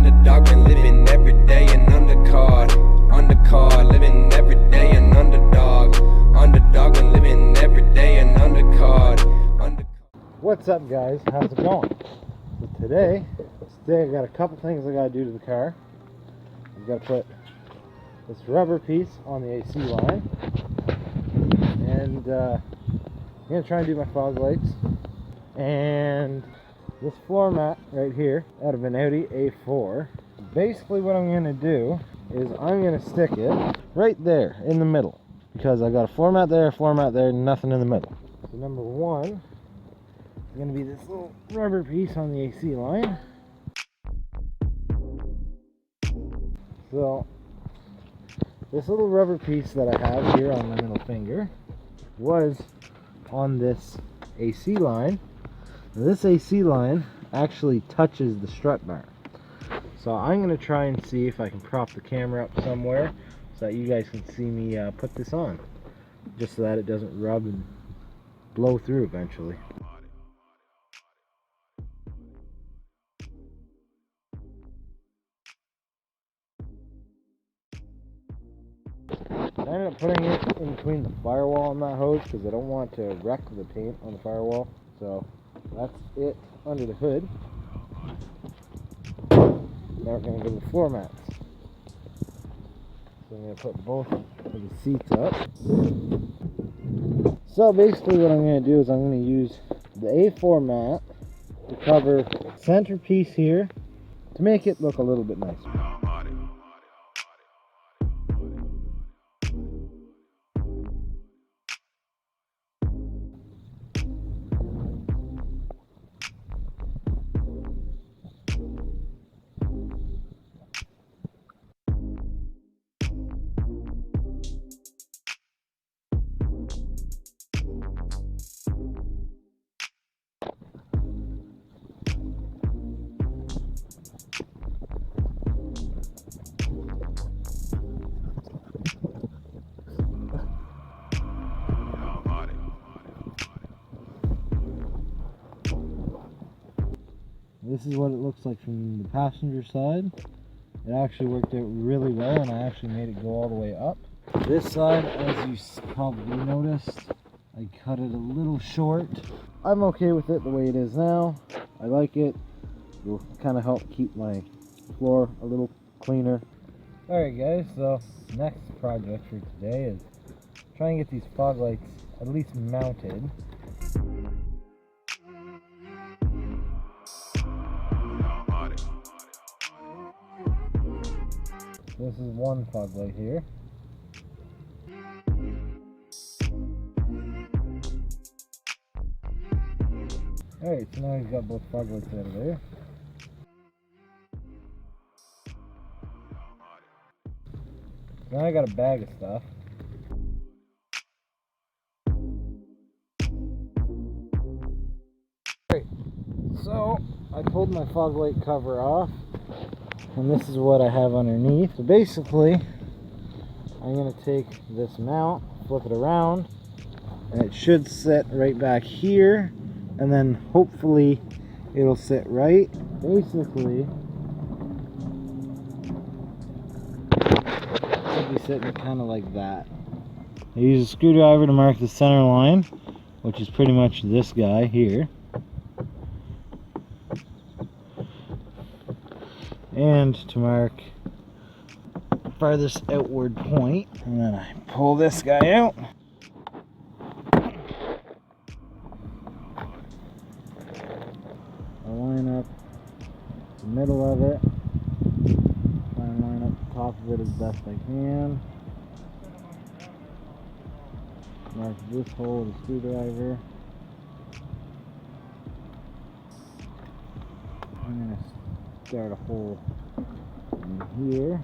Underdog, been living every day an undercard, living every day an underdog. Underdog, been living every day an undercard. What's up, guys? How's it going? So today I got a couple things I gotta do to the car. I've got to put this rubber piece on the AC line, and I'm gonna try and do my fog lights, and this floor mat right here out of an Audi A4. Basically what I'm gonna do is I'm gonna stick it right there in the middle, because I got a floor mat there, nothing in the middle. So number one is gonna be this little rubber piece on the AC line. So this little rubber piece that I have here on my middle finger was on this AC line. Now this AC line actually touches the strut bar. So I'm going to try and see if I can prop the camera up somewhere so that you guys can see me put this on, just so that it doesn't rub and blow through eventually. I ended up putting it in between the firewall and that hose because I don't want to wreck the paint on the firewall. So that's it under the hood. Now we're going to go to the floor mats. So I'm going to put both of the seats up. So basically what I'm going to do is I'm going to use the A4 mat to cover the centerpiece here to make it look a little bit nicer. This is what it looks like from the passenger side. It actually worked out really well, and I actually made it go all the way up. This side, as you probably noticed, I cut it a little short. I'm okay with it the way it is now. I like it. It will kind of help keep my floor a little cleaner. Alright guys, so next project for today is try and get these fog lights at least mounted. This is one fog light here. Alright, so now he's got both fog lights out of there. Now I got a bag of stuff. Alright, so I pulled my fog light cover off, and this is what I have underneath. So basically, I'm going to take this mount, flip it around, and it should sit right back here, and then hopefully it'll sit right. Basically, it should be sitting kind of like that. I use a screwdriver to mark the center line, which is pretty much this guy here. And to mark the farthest outward point, and then I pull this guy out. I line up the middle of it, try and line up the top of it as best I can. Mark this hole with a screwdriver. I'm going to start a hole in here.